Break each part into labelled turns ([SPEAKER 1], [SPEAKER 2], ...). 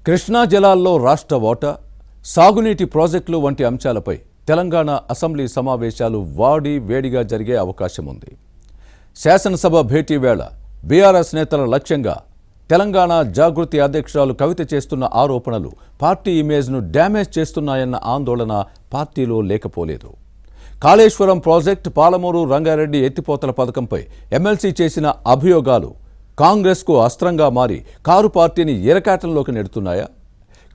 [SPEAKER 1] కృష్ణా జలాల్లో రాష్ట్ర వాటా, సాగునీటి ప్రాజెక్టులు వంటి అంశాలపై తెలంగాణ అసెంబ్లీ సమావేశాలు వేడిగా జరిగే అవకాశం ఉంది. శాసనసభ భేటీ వేళ బీఆర్ఎస్ నేతల లక్ష్యంగా తెలంగాణ జాగృతి అధ్యక్షురాలు కవిత చేస్తున్న ఆరోపణలు పార్టీ ఇమేజ్ను డ్యామేజ్ చేస్తున్నాయన్న ఆందోళన పార్టీలో లేకపోలేదు. కాళేశ్వరం ప్రాజెక్టు, పాలమూరు రంగారెడ్డి ఎత్తిపోతల పథకంపై ఎమ్మెల్సీ చేసిన అభియోగాలు కాంగ్రెస్కు అస్త్రంగా మారి కారు పార్టీని ఎరకాటంలోకి నెడుతున్నాయా?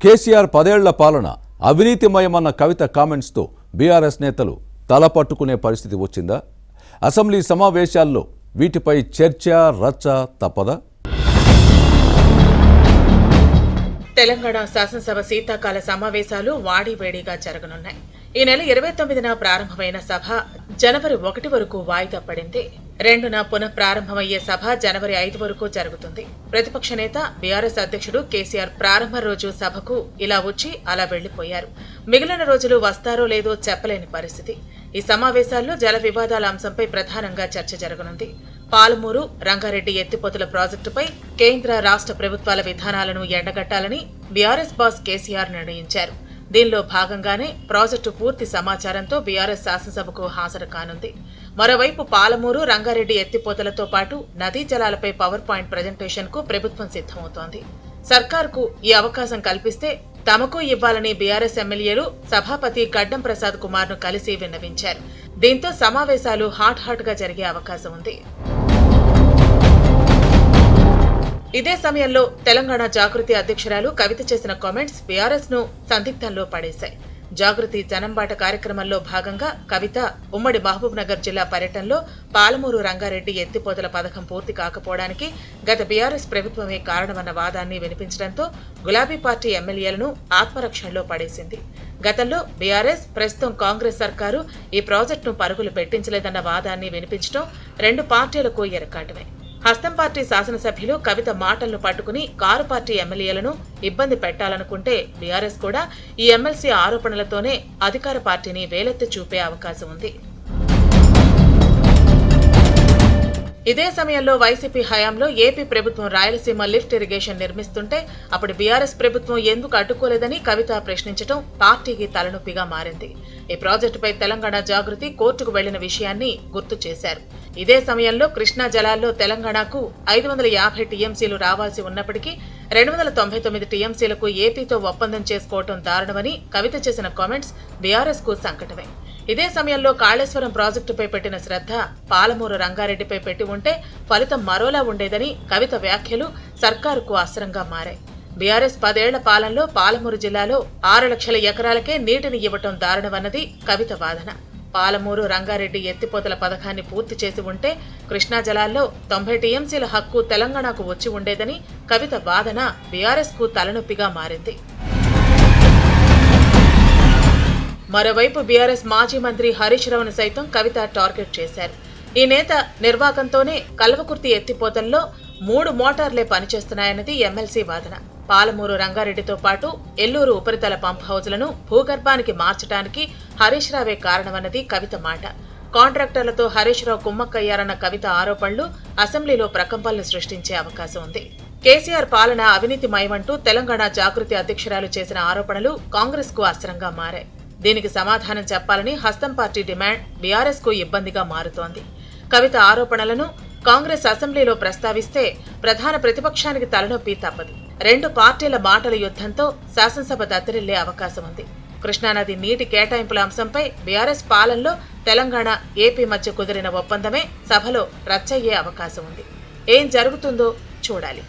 [SPEAKER 1] కేసీఆర్ 10 ఏళ్ల పాలన అవినీతిమయమన్న కవిత కామెంట్స్తో బీఆర్ఎస్ నేతలు తలపట్టుకునే పరిస్థితి వచ్చిందా? అసెంబ్లీ సమావేశాల్లో వీటిపై చర్చ రచ్చ తప్పదా?
[SPEAKER 2] తెలంగాణ శాసనసభ శీతాకాల సమావేశాలు వాడివేడిగా జరగనున్నాయి. ఈ నెల 29న ప్రారంభమైన సభ జనవరి 1 వరకు వాయిదా పడింది. 2న పునః ప్రారంభమయ్యే సభ జనవరి 5 వరకు జరుగుతుంది. ప్రతిపక్ష నేత బీఆర్ఎస్ అధ్యక్షుడు కేసీఆర్ ప్రారంభ రోజు సభకు ఇలా వచ్చి అలా వెళ్లిపోయారు. మిగిలిన రోజులు వస్తారో లేదో చెప్పలేని పరిస్థితి. ఈ సమావేశాల్లో జల వివాదాల అంశంపై ప్రధానంగా చర్చ జరగనుంది. పాలమూరు రంగారెడ్డి ఎత్తిపోతల ప్రాజెక్టుపై కేంద్ర రాష్ట్ర ప్రభుత్వాల విధానాలను ఎండగట్టాలని బీఆర్ఎస్ బాస్ కేసీఆర్ నిర్ణయించారు. దీనిలో భాగంగానే ప్రాజెక్టు పూర్తి సమాచారంతో బీఆర్ఎస్ శాసనసభకు హాజరు కానుంది. మరోవైపు పాలమూరు రంగారెడ్డి ఎత్తిపోతలతో పాటు నదీ జలాలపై పవర్ పాయింట్ ప్రజెంటేషన్ కు ప్రభుత్వం సిద్ధమవుతోంది. సర్కార్కు ఈ అవకాశం కల్పిస్తే తమకు ఇవ్వాలని బీఆర్ఎస్ ఎమ్మెల్యేలు సభాపతి గడ్డం ప్రసాద్ కుమార్ ను కలిసి విన్నవించారు. దీంతో సమావేశాలు హాట్ గా జరిగే అవకాశం ఉంది. ఇదే సమయంలో తెలంగాణ జాగృతి అధ్యక్షురాలు కవిత చేసిన కామెంట్స్ బీఆర్ఎస్ ను సందిగ్ధంలో పడేశాయి. జాగృతి జనంబాట కార్యక్రమంలో భాగంగా కవిత ఉమ్మడి మహబూబ్ నగర్ జిల్లా పర్యటనలో పాలమూరు రంగారెడ్డి ఎత్తిపోతల పథకం పూర్తి కాకపోవడానికి గత బీఆర్ఎస్ ప్రభుత్వమే కారణమన్న వాదాన్ని వినిపించడంతో గులాబీ పార్టీ ఎమ్మెల్యేలను ఆత్మరక్షణలో పడేసింది. గతంలో బీఆర్ఎస్, ప్రస్తుతం కాంగ్రెస్ సర్కారు ఈ ప్రాజెక్టును పరుగులు పెట్టించలేదన్న వాదాన్ని వినిపించడం రెండు పార్టీలకు ఎరకాటమే. హస్తం పార్టీ శాసనసభ్యులు కవిత మాటలను పట్టుకుని కారు పార్టీ ఎమ్మెల్యేలను ఇబ్బంది పెట్టాలనుకుంటే బీఆర్ఎస్ కూడా ఈ ఎమ్మెల్సీ ఆరోపణలతోనే అధికార పార్టీని వేలెత్తి చూపే అవకాశం ఉంది. ఇదే సమయంలో వైసీపీ హయాంలో ఏపీ ప్రభుత్వం రాయలసీమ లిఫ్ట్ ఇరిగేషన్ నిర్మిస్తుంటే అప్పుడు బీఆర్ఎస్ ప్రభుత్వం ఎందుకు అడ్డుకోలేదని కవిత ప్రశ్నించడం పార్టీకి తలనొప్పిగా మారింది. ఈ ప్రాజెక్టుపై తెలంగాణ జాగృతి కోర్టుకు వెళ్లిన విషయాన్ని గుర్తు చేశారు. ఇదే సమయంలో కృష్ణా జలాల్లో తెలంగాణకు 550 టీఎంసీలు రావాల్సి ఉన్నప్పటికీ 299 టీఎంసీలకు ఏపీతో ఒప్పందం చేసుకోవడం దారుణమని కవిత చేసిన కామెంట్స్ బీఆర్ఎస్ కు సంకటమే. ఇదే సమయంలో కాళేశ్వరం ప్రాజెక్టుపై పెట్టిన శ్రద్ధ పాలమూరు రంగారెడ్డిపై పెట్టి ఉంటే ఫలితం మరోలా ఉండేదని కవిత వ్యాఖ్యలు సర్కారుకు అస్త్రంగా మారాయి. బీఆర్ఎస్ 10 ఏళ్ల పాలనలో పాలమూరు జిల్లాలో 6 లక్షల ఎకరాలకే నీటిని ఇవ్వటం దారుణమన్నది కవిత వాదన. పాలమూరు రంగారెడ్డి ఎత్తిపోతల పథకాన్ని పూర్తి చేసి ఉంటే కృష్ణా జలాల్లో 90 టీఎంసీల హక్కు తెలంగాణకు వచ్చి ఉండేదని కవిత వాదన బీఆర్ఎస్ కు తలనొప్పిగా మారింది. మరోవైపు బీఆర్ఎస్ మాజీ మంత్రి హరీష్ రావును సైతం కవిత టార్గెట్ చేశారు. ఈ నేత నిర్వాకంతోనే కల్వకుర్తి ఎత్తిపోతల్లో 3 మోటార్లే పనిచేస్తున్నాయన్నది ఎమ్మెల్సీ వాదన. పాలమూరు రంగారెడ్డితో పాటు ఎల్లూరు ఉపరితల పంప్ హౌజ్లను భూగర్భానికి మార్చడానికి హరీష్ రావే కారణమన్నది కవిత మాట. కాంట్రాక్టర్లతో హరీష్ రావు కుమ్మక్కయ్యారన్న కవిత ఆరోపణలు అసెంబ్లీలో ప్రకంపనలు సృష్టించే అవకాశం ఉంది. కేసీఆర్ పాలన అవినీతిమయమంటూ తెలంగాణ జాగృతి అధ్యక్షురాలు చేసిన ఆరోపణలు కాంగ్రెస్ కు అస్త్రంగా మారాయి. దీనికి సమాధానం చెప్పాలని హస్తం పార్టీ డిమాండ్ బీఆర్ఎస్ కు ఇబ్బందిగా మారుతోంది. కవిత ఆరోపణలను కాంగ్రెస్ అసెంబ్లీలో ప్రస్తావిస్తే ప్రధాన ప్రతిపక్షానికి తలనొప్పి తప్పదు. రెండు పార్టీల మాటల యుద్ధంతో శాసనసభ దద్దరిల్లే అవకాశం ఉంది. కృష్ణానది నీటి కేటాయింపుల అంశంపై బీఆర్ఎస్ పాలనలో తెలంగాణ, ఏపీ మధ్య కుదిరిన ఒప్పందమే సభలో రచ్చయ్యే అవకాశం ఉంది. ఏం జరుగుతుందో చూడాలి.